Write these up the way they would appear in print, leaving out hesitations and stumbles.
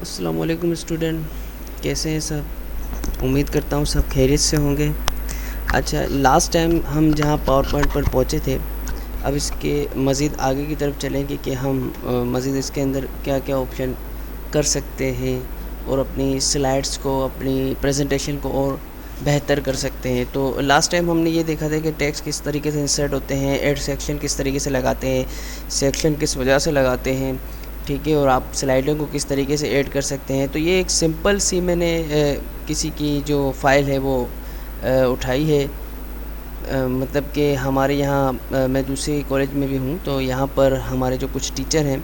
अस्सलाम वालेकुम स्टूडेंट, कैसे हैं सब। उम्मीद करता हूँ सब खैरियत से होंगे। अच्छा, लास्ट टाइम हम जहाँ पावर पॉइंट पर पहुँचे थे, अब इसके मज़ीद आगे की तरफ चलेंगे कि हम मज़ीद इसके अंदर क्या क्या ऑप्शन कर सकते हैं और अपनी स्लाइड्स को, अपनी प्रेजेंटेशन को और बेहतर कर सकते हैं। तो लास्ट टाइम हमने ये देखा था कि टेक्स्ट किस तरीके से इंसर्ट होते हैं, ऐड सेक्शन किस तरीके से लगाते हैं, सेक्शन किस वजह से लगाते हैं, ठीक है, और आप स्लाइडों को किस तरीके से ऐड कर सकते हैं। तो ये एक सिंपल सी मैंने किसी की जो फ़ाइल है वो उठाई है। मतलब कि हमारे यहाँ मैं दूसरे कॉलेज में भी हूँ, तो यहाँ पर हमारे जो कुछ टीचर हैं,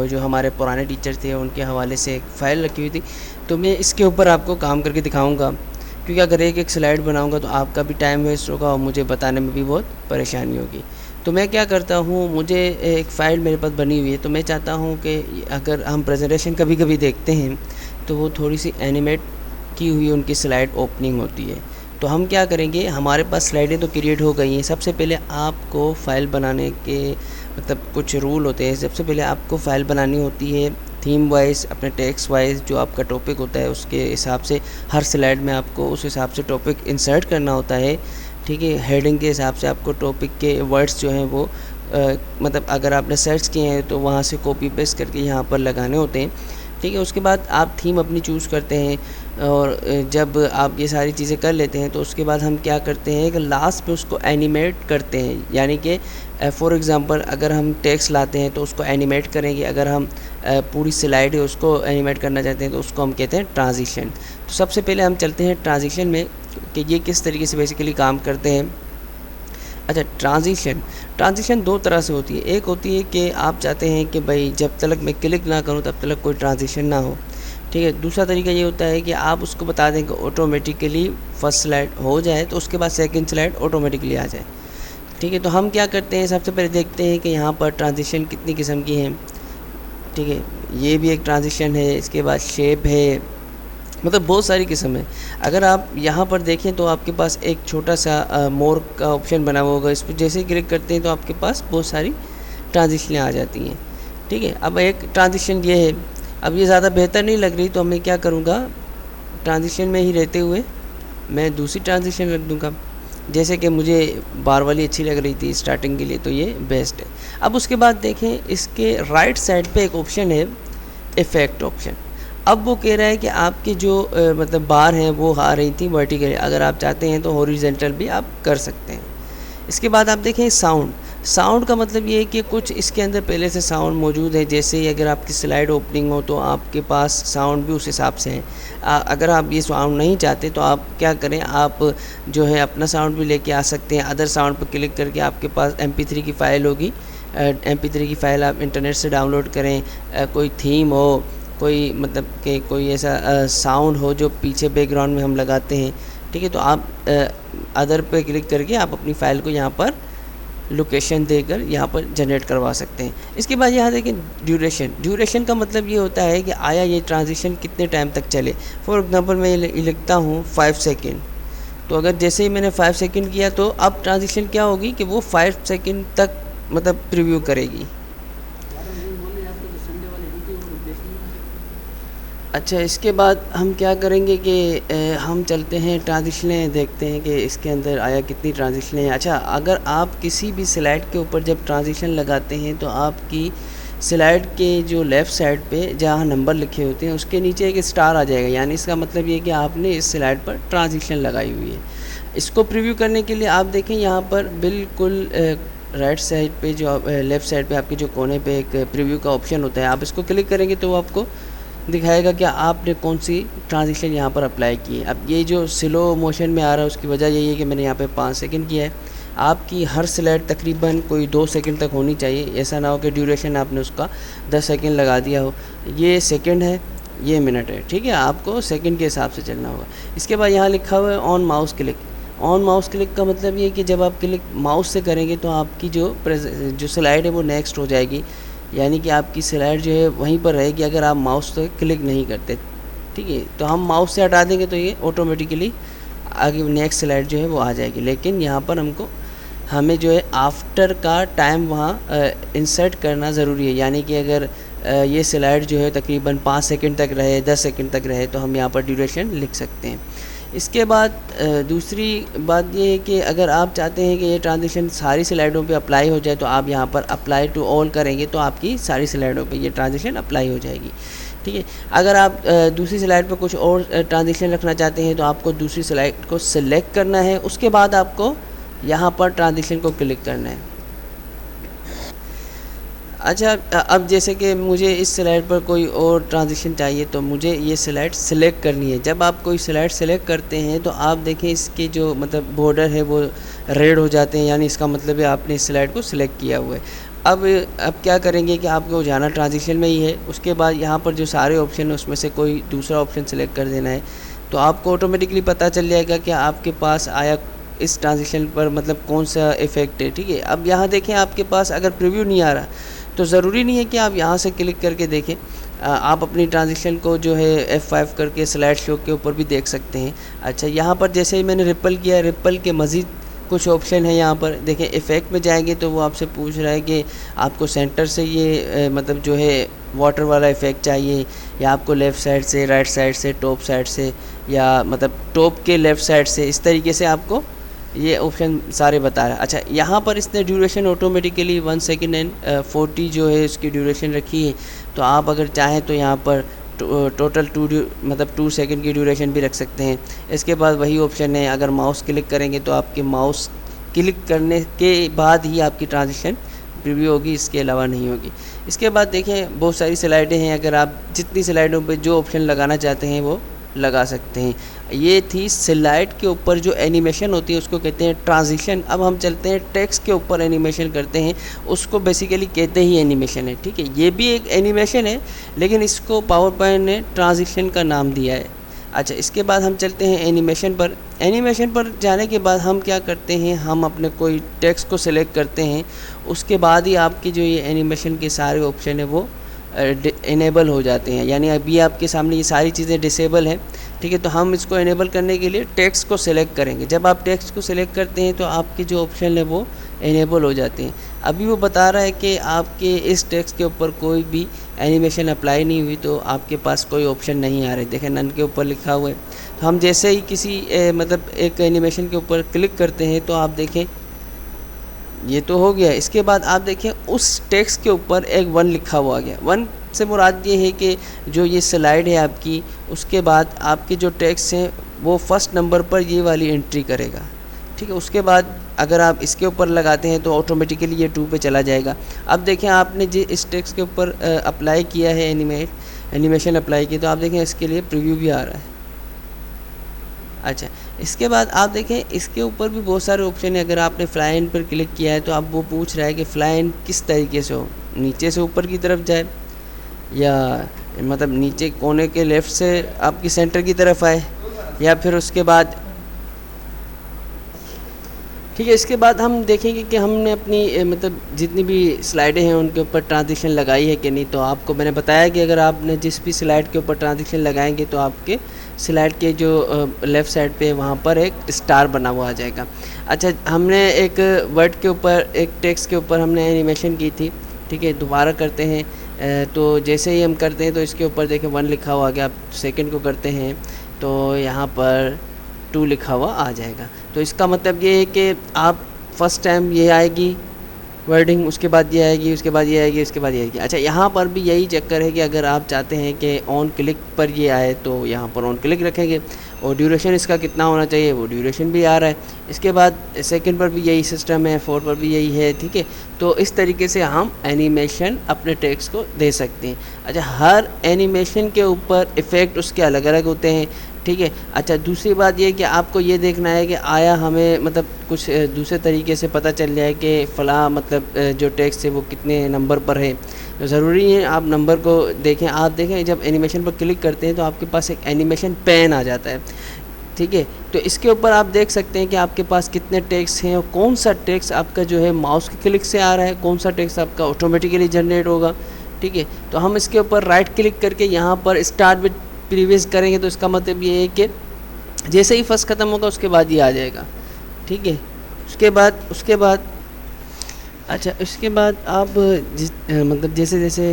जो हमारे पुराने टीचर थे, उनके हवाले से एक फ़ाइल रखी हुई थी। तो मैं इसके ऊपर आपको काम करके दिखाऊंगा, क्योंकि अगर एक एक स्लाइड बनाऊंगा तो आपका भी टाइम वेस्ट होगा और मुझे बताने में भी बहुत परेशानी होगी। तो मैं क्या करता हूँ, मुझे एक फ़ाइल मेरे पास बनी हुई है, तो मैं चाहता हूँ कि अगर हम प्रेजेंटेशन कभी कभी देखते हैं तो वो थोड़ी सी एनिमेट की हुई उनकी स्लाइड ओपनिंग होती है। तो हम क्या करेंगे, हमारे पास स्लाइडें तो क्रिएट हो गई हैं। सबसे पहले आपको फ़ाइल बनाने के मतलब कुछ रूल होते हैं। सबसे पहले आपको फ़ाइल बनानी होती है थीम वाइज, अपने टेक्स्ट वाइज, जो आपका टॉपिक होता है उसके हिसाब से हर स्लाइड में आपको उस हिसाब से टॉपिक इंसर्ट करना होता है, ठीक है। हेडिंग के हिसाब से आपको टॉपिक के वर्ड्स जो हैं वो मतलब अगर आपने सर्च किए हैं तो वहाँ से कॉपी पेस्ट करके यहाँ पर लगाने होते हैं, ठीक है। उसके बाद आप थीम अपनी चूज़ करते हैं, और जब आप ये सारी चीज़ें कर लेते हैं तो उसके बाद हम क्या करते हैं कि लास्ट में उसको एनिमेट करते हैं। यानी कि फॉर एग्ज़ाम्पल अगर हम टेक्स्ट लाते हैं तो उसको एनिमेट करेंगे, अगर हम पूरी स्लाइड है उसको एनिमेट करना चाहते हैं तो उसको हम कहते हैं ट्रांजिशन। तो सबसे पहले हम चलते हैं ट्रांजिशन में कि ये किस तरीके से बेसिकली काम करते हैं। अच्छा, ट्रांजिशन दो तरह से होती है। एक होती है कि आप चाहते हैं कि भाई जब तक मैं क्लिक ना करूं तब तक कोई ट्रांजिशन ना हो, ठीक है। दूसरा तरीका ये होता है कि आप उसको बता दें कि ऑटोमेटिकली फर्स्ट स्लाइड हो जाए तो उसके बाद सेकंड स्लाइड ऑटोमेटिकली आ जाए, ठीक है। तो हम क्या करते हैं, सबसे पहले देखते हैं कि यहाँ पर ट्रांजिशन कितनी किस्म की हैं, ठीक है। ये भी एक ट्रांजिशन है, इसके बाद शेप है, मतलब बहुत सारी किस्म है। अगर आप यहाँ पर देखें तो आपके पास एक छोटा सा मोर का ऑप्शन बना हुआ होगा, इस पर जैसे ही क्लिक करते हैं तो आपके पास बहुत सारी ट्रांजिशनें आ जाती हैं, ठीक है। अब एक ट्रांजिशन ये है, अब ये ज़्यादा बेहतर नहीं लग रही तो मैं क्या करूँगा, ट्रांजिशन में ही रहते हुए मैं दूसरी ट्रांजिशन रख दूँगा। जैसे कि मुझे बार वाली अच्छी लग रही थी स्टार्टिंग के लिए, तो ये बेस्ट है। अब उसके बाद देखें, इसके राइट साइड पे एक ऑप्शन है इफ़ेक्ट ऑप्शन। अब वो कह रहा है कि आपके जो मतलब बार हैं वो आ रही थी वर्टिकली, अगर आप चाहते हैं तो हॉरिजॉन्टल भी आप कर सकते हैं। इसके बाद आप देखें साउंड का मतलब ये है कि कुछ इसके अंदर पहले से साउंड मौजूद है। जैसे ही अगर आपकी स्लाइड ओपनिंग हो तो आपके पास साउंड भी उस हिसाब से है। अगर आप ये साउंड नहीं चाहते तो आप क्या करें, आप जो है अपना साउंड भी लेके आ सकते हैं। अदर साउंड पर क्लिक करके आपके पास MP3 की फ़ाइल होगी, MP3 की फ़ाइल आप इंटरनेट से डाउनलोड करें। कोई थीम हो, कोई मतलब कि कोई ऐसा साउंड हो जो पीछे बैकग्राउंड में हम लगाते हैं, ठीक है। तो आप अदर पे क्लिक करके आप अपनी फ़ाइल को यहाँ पर लोकेशन देकर यहाँ पर जनरेट करवा सकते हैं। इसके बाद यहाँ देखें ड्यूरेशन का मतलब ये होता है कि आया ये ट्रांजिशन कितने टाइम तक चले। फॉर एग्ज़ाम्पल मैं ये लिखता हूँ 5 सेकेंड, तो अगर जैसे ही मैंने 5 सेकेंड किया तो अब ट्रांजिशन क्या होगी कि वो 5 सेकेंड तक मतलब प्रीव्यू करेगी। अच्छा, इसके बाद हम क्या करेंगे कि हम चलते हैं ट्रांजिशनें देखते हैं कि इसके अंदर आया कितनी ट्रांजिशनें हैं। अच्छा, अगर आप किसी भी स्लाइड के ऊपर जब ट्रांजिशन लगाते हैं तो आपकी स्लाइड के जो लेफ़्ट साइड पे जहाँ नंबर लिखे होते हैं उसके नीचे एक स्टार आ जाएगा, यानी इसका मतलब ये कि आपने इस स्लाइड पर ट्रांजिशन लगाई हुई है। इसको प्रीव्यू करने के लिए आप देखें यहाँ पर बिल्कुल राइट साइड पे जो लेफ़्ट साइड पे आपके जो कोने पे एक प्रीव्यू का ऑप्शन होता है, आप इसको क्लिक करेंगे तो वो आपको दिखाएगा कि आपने कौन सी ट्रांजिशन यहाँ पर अप्लाई की है। अब ये जो स्लो मोशन में आ रहा है उसकी वजह यही है कि मैंने यहाँ पे 5 सेकंड किया है। आपकी हर स्लाइड तकरीबन कोई 2 सेकंड तक होनी चाहिए, ऐसा ना हो कि ड्यूरेशन आपने उसका 10 सेकंड लगा दिया हो। ये सेकंड है, ये मिनट है, ठीक है। आपको सेकंड के हिसाब से चलना होगा। इसके बाद यहाँ लिखा हुआ है on mouse click. On mouse click का मतलब ये है कि जब आप क्लिक माउस से करेंगे तो आपकी जो स्लाइड है वो नेक्स्ट हो जाएगी, यानी कि आपकी स्लाइड जो है वहीं पर रहेगी अगर आप माउस से क्लिक नहीं करते, ठीक है। तो हम माउस से हटा देंगे तो ये ऑटोमेटिकली आगे नेक्स्ट स्लाइड जो है वो आ जाएगी। लेकिन यहाँ पर हमें जो है आफ्टर का टाइम वहाँ इंसर्ट करना ज़रूरी है, यानी कि अगर ये स्लाइड जो है तकरीबन 5 सेकंड तक रहे, 10 सेकंड तक रहे, तो हम यहाँ पर ड्यूरेशन लिख सकते हैं। इसके बाद दूसरी बात ये है कि अगर आप चाहते हैं कि ये ट्रांजिशन सारी स्लाइडों पे अप्लाई हो जाए, तो आप यहाँ पर अप्लाई टू ऑल करेंगे तो आपकी सारी स्लाइडों पे ये ट्रांजिशन अप्लाई हो जाएगी। ठीक है, अगर आप दूसरी स्लाइड पर कुछ और ट्रांजिशन रखना चाहते हैं तो आपको दूसरी स्लाइड को सिलेक्ट करना है, उसके बाद आपको यहाँ पर ट्रांजिशन को क्लिक करना है। अच्छा, अब जैसे कि मुझे इस स्लाइड पर कोई और ट्रांजिशन चाहिए तो मुझे ये स्लाइड सिलेक्ट करनी है। जब आप कोई स्लाइड सिलेक्ट करते हैं तो आप देखें इसके जो मतलब बॉर्डर है वो रेड हो जाते हैं, यानी इसका मतलब है आपने इस स्लाइड को सिलेक्ट किया हुआ है। अब क्या करेंगे कि आपको जाना ट्रांजिशन में ही है, उसके बाद यहाँ पर जो सारे ऑप्शन है उसमें से कोई दूसरा ऑप्शन सिलेक्ट कर देना है, तो आपको ऑटोमेटिकली पता चल जाएगा कि आपके पास आया इस ट्रांजिशन पर मतलब कौन सा इफ़ेक्ट है। ठीक है, अब यहाँ देखें आपके पास अगर प्रीव्यू नहीं आ रहा तो ज़रूरी नहीं है कि आप यहाँ से क्लिक करके देखें, आप अपनी ट्रांजिशन को जो है F5 करके स्लाइड शो के ऊपर भी देख सकते हैं। अच्छा, यहाँ पर जैसे ही मैंने रिपल किया, रिपल के मज़ीद कुछ ऑप्शन है यहाँ पर देखें। इफ़ेक्ट में जाएंगे तो वो आपसे पूछ रहा है कि आपको सेंटर से ये मतलब जो है वाटर वाला इफ़ेक्ट चाहिए, या आपको लेफ़्ट साइड से, राइट साइड से, टॉप साइड से, या मतलब टॉप के लेफ़्ट साइड से, इस तरीके से आपको ये ऑप्शन सारे बता रहा है। अच्छा, यहाँ पर इसने ड्यूरेशन ऑटोमेटिकली 1 सेकंड एंड 40 जो है इसकी ड्यूरेशन रखी है, तो आप अगर चाहें तो यहाँ पर टोटल 2 सेकंड की ड्यूरेशन भी रख सकते हैं। इसके बाद वही ऑप्शन है, अगर माउस क्लिक करेंगे तो आपके माउस क्लिक करने के बाद ही आपकी ट्रांजिशन प्रीव्यू होगी, इसके अलावा नहीं होगी। इसके बाद देखें बहुत सारी स्लाइडें हैं, अगर आप जितनी स्लाइडों पे जो ऑप्शन लगाना चाहते हैं वो लगा सकते हैं। ये थी स्लाइड के ऊपर जो एनिमेशन होती है उसको कहते हैं ट्रांजिशन। अब हम चलते हैं टेक्स्ट के ऊपर एनिमेशन करते हैं, उसको बेसिकली कहते ही एनिमेशन है। ठीक है, ये भी एक एनिमेशन है लेकिन इसको पावर पॉइंट ने ट्रांजिशन का नाम दिया है। अच्छा, इसके बाद हम चलते हैं एनिमेशन पर। एनिमेशन पर जाने के बाद हम क्या करते हैं, हम अपने कोई टेक्स्ट को सिलेक्ट करते हैं, उसके बाद ही आपकी जो ये एनिमेशन के सारे ऑप्शन है वो इनेबल हो जाते हैं। यानी अभी आपके सामने ये सारी चीज़ें डिसेबल हैं। ठीक है, तो हम इसको इनेबल करने के लिए टेक्स्ट को सिलेक्ट करेंगे। जब आप टेक्स्ट को सिलेक्ट करते हैं तो आपके जो ऑप्शन है वो इनेबल हो जाते हैं। अभी वो बता रहा है कि आपके इस टेक्स्ट के ऊपर कोई भी एनिमेशन अप्लाई नहीं हुई, तो आपके पास कोई ऑप्शन नहीं आ रहे। देखें नन के ऊपर लिखा हुआ है, तो हम जैसे ही किसी मतलब एक एनिमेशन के ऊपर क्लिक करते हैं तो आप देखें ये तो हो गया। इसके बाद आप देखें उस टेक्स्ट के ऊपर एक 1 लिखा हुआ आ गया। 1 से मुराद ये है कि जो ये स्लाइड है आपकी, उसके बाद आपके जो टेक्स्ट हैं वो फर्स्ट नंबर पर ये वाली एंट्री करेगा। ठीक है, उसके बाद अगर आप इसके ऊपर लगाते हैं तो ऑटोमेटिकली ये 2 पे चला जाएगा। अब देखें आपने जो इस टेक्स्ट के ऊपर अप्लाई किया है एनिमेशन अप्लाई किया, तो आप देखें इसके लिए प्रीव्यू भी आ रहा है। अच्छा, इसके बाद आप देखें इसके ऊपर भी बहुत सारे ऑप्शन है। अगर आपने फ्लाई इन पर क्लिक किया है तो आप वो पूछ रहा है कि फ्लाई इन किस तरीके से हो, नीचे से ऊपर की तरफ जाए या मतलब नीचे कोने के लेफ़्ट से आपकी सेंटर की तरफ आए, या फिर उसके बाद ठीक है। इसके बाद हम देखेंगे कि हमने अपनी मतलब जितनी भी स्लाइडें हैं उनके ऊपर ट्रांजिशन लगाई है कि नहीं। तो आपको मैंने बताया कि अगर आपने जिस भी स्लाइड के ऊपर ट्रांजिशन लगाएंगे तो आपके स्लाइड के जो लेफ़्ट साइड पे वहाँ पर एक स्टार बना हुआ आ जाएगा। अच्छा, हमने एक वर्ड के ऊपर, एक टेक्स्ट के ऊपर हमने एनिमेशन की थी। ठीक है, दोबारा करते हैं। तो जैसे ही हम करते हैं तो इसके ऊपर देखें 1 लिखा हुआ आ गया। आप सेकंड को करते हैं तो यहाँ पर 2 लिखा हुआ आ जाएगा। तो इसका मतलब ये है कि आप फर्स्ट टाइम ये आएगी वर्डिंग, उसके बाद ये आएगी, उसके बाद ये आएगी, उसके बाद ये आएगी। अच्छा, यहाँ पर भी यही चक्कर है कि अगर आप चाहते हैं कि ऑन क्लिक पर ये आए तो यहाँ पर ऑन क्लिक रखेंगे, और ड्यूरेशन इसका कितना होना चाहिए वो ड्यूरेशन भी आ रहा है। इसके बाद सेकंड पर भी यही सिस्टम है, 4 पर भी यही है। ठीक है, तो इस तरीके से हम एनिमेशन अपने टेक्स्ट को दे सकते हैं। अच्छा, हर एनिमेशन के ऊपर इफ़ेक्ट उसके अलग अलग होते हैं। ठीक है, अच्छा दूसरी बात ये कि आपको ये देखना है कि आया हमें मतलब कुछ दूसरे तरीके से पता चल जाए कि फ़लाँ मतलब जो टेक्स्ट है वो कितने नंबर पर है। तो ज़रूरी है आप नंबर को देखें। आप देखें जब एनिमेशन पर क्लिक करते हैं तो आपके पास एक एनिमेशन पैन आ जाता है। ठीक है, तो इसके ऊपर आप देख सकते हैं कि आपके पास कितने टेक्स्ट हैं और कौन सा टेक्स्ट आपका जो है माउस के क्लिक से आ रहा है, कौन सा टेक्स्ट आपका ऑटोमेटिकली जनरेट होगा। ठीक है, तो हम इसके ऊपर राइट क्लिक करके यहाँ पर स्टार्ट विद प्रीवियस करेंगे तो इसका मतलब ये है कि जैसे ही फर्स्ट ख़त्म होगा उसके बाद ये आ जाएगा। ठीक है, उसके बाद अच्छा, उसके बाद आप मतलब जैसे जैसे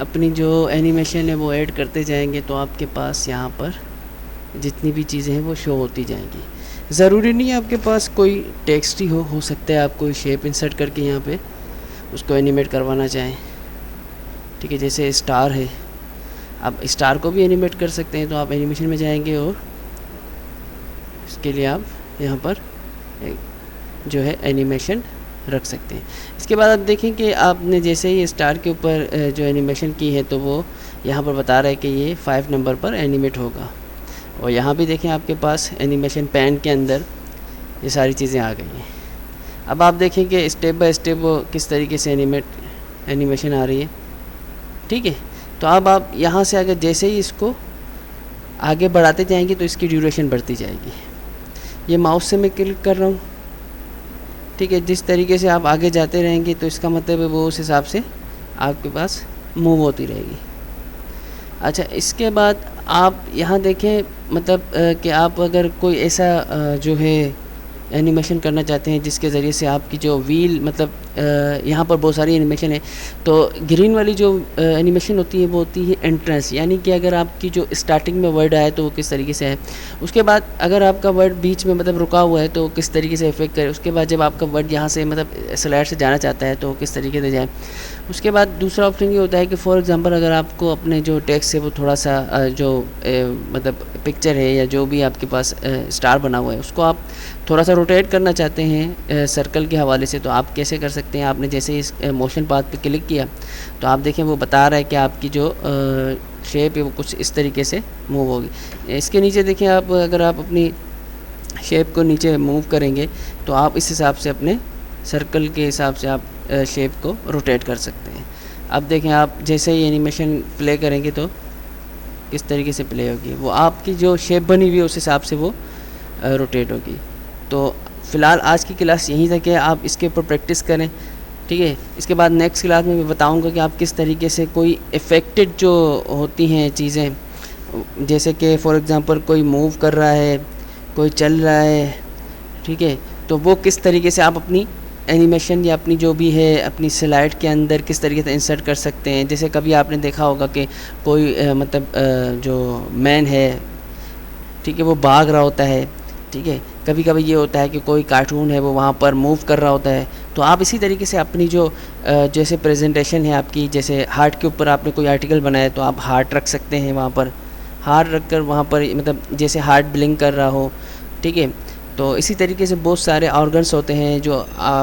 अपनी जो एनिमेशन है वो ऐड करते जाएंगे तो आपके पास यहाँ पर जितनी भी चीज़ें हैं वो शो होती जाएंगी। ज़रूरी नहीं है आपके पास कोई टेक्स्ट ही हो सकता है आप कोई शेप इंसर्ट करके यहाँ पे उसको एनिमेट करवाना चाहें। ठीक है, जैसे स्टार है, आप स्टार को भी एनिमेट कर सकते हैं। तो आप एनिमेशन में जाएंगे और इसके लिए आप यहाँ पर जो है एनिमेशन रख सकते हैं। इसके बाद आप देखें कि आपने जैसे ही स्टार के ऊपर जो एनिमेशन की है तो वो यहाँ पर बता रहा है कि ये 5 नंबर पर एनिमेट होगा। और यहाँ भी देखें आपके पास एनिमेशन पैन के अंदर ये सारी चीज़ें आ गई हैं। अब आप देखें कि स्टेप बाय स्टेप वो किस तरीके से एनिमेशन आ रही है। ठीक है, तो अब आप यहाँ से अगर जैसे ही इसको आगे बढ़ाते जाएंगे तो इसकी ड्यूरेशन बढ़ती जाएगी। ये माउस से मैं क्लिक कर रहा हूँ। ठीक है, जिस तरीके से आप आगे जाते रहेंगे तो इसका मतलब है वो उस हिसाब से आपके पास मूव होती रहेगी। अच्छा, इसके बाद आप यहाँ देखें मतलब कि आप अगर कोई ऐसा जो है एनिमेशन करना चाहते हैं जिसके ज़रिए से आपकी जो व्हील मतलब यहाँ पर बहुत सारी एनिमेशन है। तो ग्रीन वाली जो एनिमेशन होती है वो होती है एंट्रेंस, यानी कि अगर आपकी जो स्टार्टिंग में वर्ड आए तो वो किस तरीके से है। उसके बाद अगर आपका वर्ड बीच में मतलब रुका हुआ है तो किस तरीके से इफेक्ट करे। उसके बाद जब आपका वर्ड यहाँ से मतलब स्लाइड से जाना चाहता है तो किस तरीके से जाए। उसके बाद दूसरा ऑप्शन ये होता है कि फॉर एग्ज़ाम्पल अगर आपको अपने जो टेक्स्ट है वो थोड़ा सा जो मतलब पिक्चर है या जो भी आपके पास स्टार बना हुआ है उसको आप थोड़ा सा रोटेट करना चाहते हैं सर्कल के हवाले से, तो आप कैसे कर सकते हैं। आपने जैसे इस मोशन पाथ पे क्लिक किया तो आप देखें वो बता रहा है कि आपकी जो शेप है वो कुछ इस तरीके से मूव होगी। इसके नीचे देखें आप अगर आप अपनी शेप को नीचे मूव करेंगे तो आप इस हिसाब से अपने सर्कल के हिसाब से आप शेप को रोटेट कर सकते हैं। अब देखें आप जैसे ही एनिमेशन प्ले करेंगे तो किस तरीके से प्ले होगी, वो आपकी जो शेप बनी हुई है उस हिसाब से वो रोटेट होगी। तो फ़िलहाल आज की क्लास यहीं तक है, आप इसके ऊपर प्रैक्टिस करें। ठीक है, इसके बाद नेक्स्ट क्लास में मैं बताऊंगा कि आप किस तरीके से कोई इफ़ेक्टेड जो होती हैं चीज़ें, जैसे कि फॉर एग्ज़ाम्पल कोई मूव कर रहा है, कोई चल रहा है, ठीक है, तो वो किस तरीके से आप अपनी एनिमेशन या अपनी जो भी है अपनी स्लाइड के अंदर किस तरीके से इंसर्ट कर सकते हैं। जैसे कभी आपने देखा होगा कि कोई मतलब जो मैन है, ठीक है, वो भाग रहा होता है। ठीक है, कभी कभी ये होता है कि कोई कार्टून है वो वहाँ पर मूव कर रहा होता है। तो आप इसी तरीके से अपनी जो जैसे प्रेजेंटेशन है आपकी, जैसे हार्ट के ऊपर आपने कोई आर्टिकल बनाया तो आप हार्ट रख सकते हैं वहाँ पर, हार्ट रख कर वहाँ पर मतलब जैसे हार्ट ब्लिंक कर रहा हो। ठीक है, तो इसी तरीके से बहुत सारे ऑर्गन्स होते हैं जो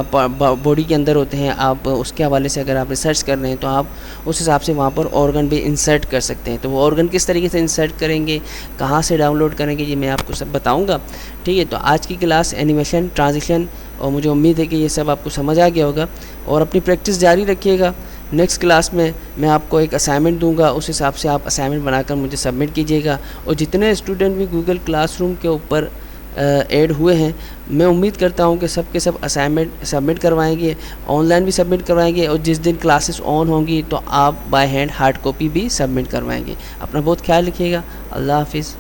बॉडी के अंदर होते हैं। आप उसके हवाले से अगर आप रिसर्च कर रहे हैं तो आप उस हिसाब से वहाँ पर ऑर्गन भी इंसर्ट कर सकते हैं। तो वो ऑर्गन किस तरीके से इंसर्ट करेंगे, कहाँ से डाउनलोड करेंगे, ये मैं आपको सब बताऊँगा। ठीक है, तो आज की क्लास एनिमेशन, ट्रांजिशन, और मुझे उम्मीद है कि ये सब आपको समझ आ गया होगा। और अपनी प्रैक्टिस जारी रखिएगा। नेक्स्ट क्लास में मैं आपको एक असाइनमेंट दूंगा, उस हिसाब से आप असाइनमेंट बनाकर मुझे सबमिट कीजिएगा। और जितने स्टूडेंट भी गूगल क्लासरूम के ऊपर ऐड हुए हैं, मैं उम्मीद करता हूं कि सब के सब असाइनमेंट सबमिट करवाएंगे, ऑनलाइन भी सबमिट करवाएंगे, और जिस दिन क्लासेस ऑन होंगी तो आप बाय हैंड हार्ड कॉपी भी सबमिट करवाएंगे। अपना बहुत ख्याल रखिएगा। अल्लाह हाफिज़।